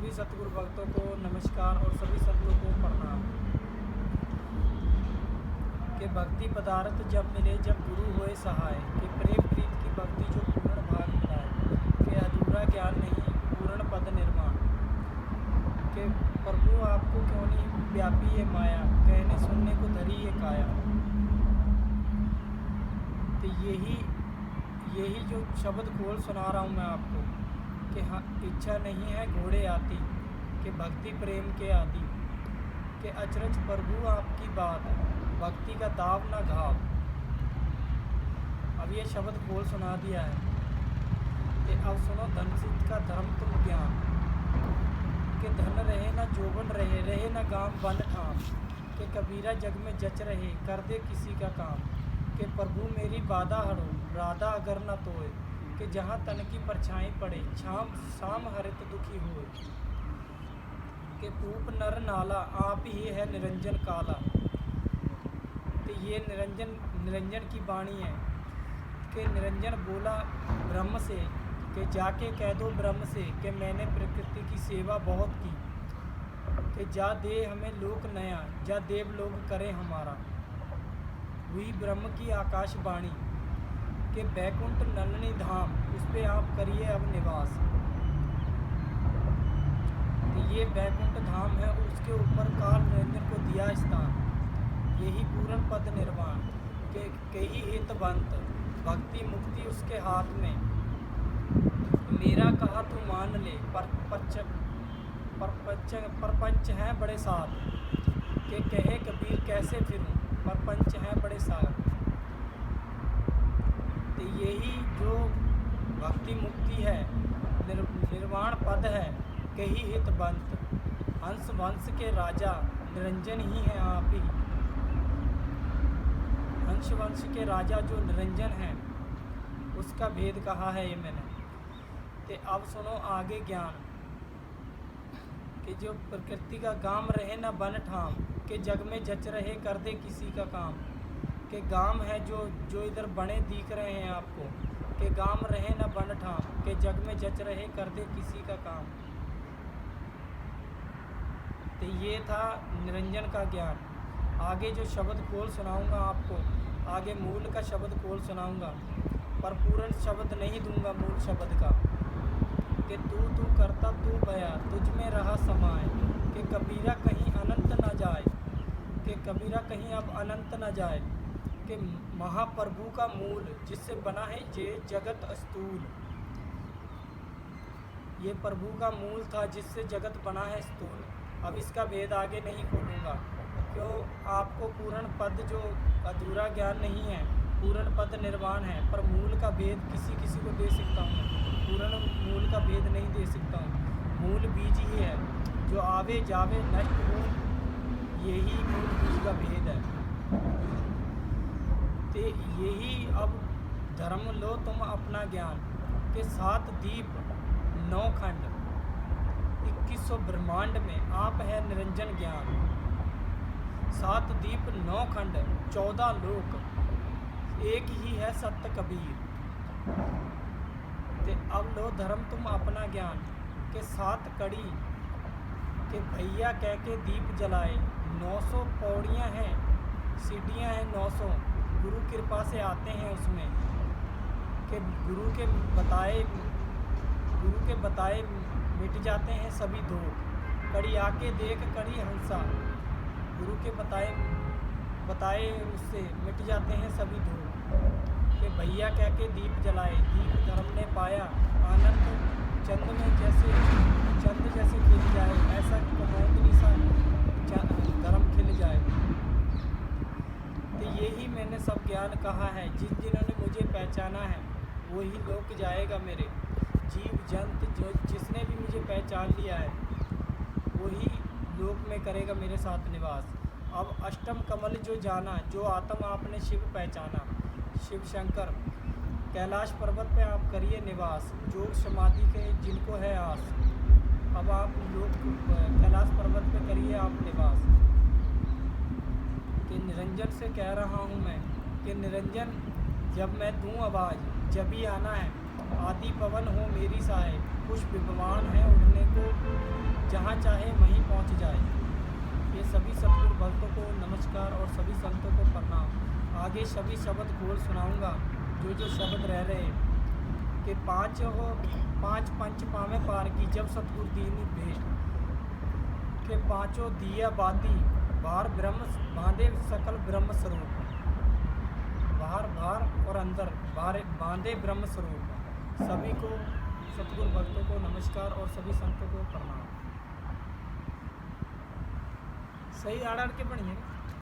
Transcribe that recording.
सभी सतगुरु भक्तों को नमस्कार और सभी संतों को प्रणाम। कि भक्ति पदार्थ जब मिले जब गुरु होए सहाय, कि प्रेम प्रीत की भक्ति जो पूर्ण भाग मिलाए, कि अधूरा ज्ञान नहीं पूर्ण पद निर्माण, कि प्रभु आपको क्यों नहीं व्यापी ये माया, कहने सुनने को धरी ये काया। तो यही जो शब्द खोल सुना रहा हूँ मैं आपको कि हाँ, इच्छा नहीं है घोड़े आती, कि भक्ति प्रेम के आदि, कि अचरज प्रभु आपकी बात, भक्ति का दाव न घाव। अब ये शब्द खोल सुना दिया है कि अब सुनो धन सिद्ध का धर्म तुम ज्ञान, कि धन रहे न जोबन रहे न गाम बन ठाम, कि कबीरा जग में जच रहे कर दे किसी का काम, कि प्रभु मेरी बाधा हरो राधा अगर न तोए, कि जहाँ तन की परछाई पड़े शाम हरित दुखी होए, कि पूप नर नाला आप ही है निरंजन काला। तो ये निरंजन की वाणी है कि निरंजन बोला ब्रह्म से कि जाके कह दो ब्रह्म से कि मैंने प्रकृति की सेवा बहुत की, कि जा दे हमें लोक नया जा देव लोग करे हमारा। हुई ब्रह्म की आकाशवाणी कि बैकुंठ नलनी धाम उस पे आप करिए अब निवास। तो ये बैकुंठ धाम है, उसके ऊपर काल निरंजन को दिया स्थान, यही पूर्ण पद निर्वाण, के कई हितवंत भक्ति मुक्ति उसके हाथ में, मेरा कहा तू मान ले परपंच हैं बड़े साथ, के कहे कबीर कैसे फिरूं परपंच हैं बड़े साथ। तो यही जो भक्ति मुक्ति है, निर्वाण पद है, कही हितवंत, हंस वंश के राजा निरंजन ही है आप ही। हंस वंश के राजा जो निरंजन है उसका भेद कहा है ये मैंने। तो अब सुनो आगे ज्ञान कि जो प्रकृति का गाम रहे न बन ठाम, के जग में जच रहे कर दे किसी का काम, के गाम है जो इधर बने दिख रहे हैं आपको, के गाम रहे न बन ठाम, के जग में जच रहे कर दे किसी का काम। तो ये था निरंजन का ज्ञान। आगे जो शब्द खोल सुनाऊंगा आपको, आगे मूल का शब्द खोल सुनाऊंगा, पर पूर्ण शब्द नहीं दूंगा मूल शब्द का, कि तू करता तू भया तुझ में रहा समाए, कि कबीरा कहीं अनंत न जाए, कि कबीरा कहीं अब अनंत न जाए, कि महाप्रभु का मूल जिससे बना है ये जगत स्थूल, ये प्रभु का मूल था जिससे जगत बना है स्थूल। अब इसका भेद आगे नहीं खोलूँगा, क्यों आपको पूर्ण पद जो अधूरा ज्ञान नहीं है, पूर्ण पद निर्वाण है, पर मूल का भेद किसी को दे सकता हूँ, पूर्ण मूल का भेद नहीं दे सकता हूँ। मूल बीज ही है, जो आवे जावे नष्ट हो, यही मूल बीज का भेद है। तो यही अब धर्म लो तुम अपना ज्ञान, के 7 दीप 9 खंड 2100 ब्रह्मांड में आप है निरंजन ज्ञान। 7 दीप 9 खंड 14 लोक, एक ही है सत्य कबीर। ते अब लो धर्म तुम अपना ज्ञान, के 7 कड़ी के भैया कह के दीप जलाए, 900 पौड़ियाँ हैं सीढ़ियाँ हैं 900, गुरु कृपा से आते हैं उसमें, कि गुरु के बताए मिट जाते हैं सभी दुख, कड़ी आके देख कड़ी हंसा, गुरु के बताए उससे मिट जाते हैं सभी दुख, कि भैया कह के दीप जलाए, दीप धर्म ने पाया आनंद, चंद जैसे खिल जाए, ऐसा कमोदनी सा धर्म खिल जाए। तो यही मैंने सब ज्ञान कहा है, जिन्होंने मुझे पहचाना है वही लोक जाएगा मेरे, जीव जंत जो जिसने भी मुझे पहचान लिया है वही लोक में करेगा मेरे साथ निवास। अब अष्टम कमल जो जाना, जो आत्म आपने शिव पहचाना, शिव शंकर, कैलाश पर्वत पे आप करिए निवास, योग समाधि के जिनको है आस, अब आप लोग कैलाश पर्वत पे करिए आप निवास। कि निरंजन से कह रहा हूँ मैं, कि निरंजन जब मैं दूँ आवाज़ जब ही आना है, आदि पवन हो मेरी सहाय, पुष्प विमान है उड़ने को जहाँ चाहे वहीं पहुँच जाए। ये सभी सतगुरु भक्तों को नमस्कार और सभी संतों को प्रणाम। आगे सभी शब्द खोल सुनाऊंगा जो जो शब्द रह रहे कि पाँच पंच पावे पार की जब सतगुरु दीनी भेंट के पांचों दिया बाती बाहर ब्रह्म बांधे सकल ब्रह्म स्वरूप, बाहर और अंदर बांधे ब्रह्म स्वरूप। सभी को सतगुरु भक्तों को नमस्कार और सभी संतों को प्रणाम। सही आड़ के पढ़िए।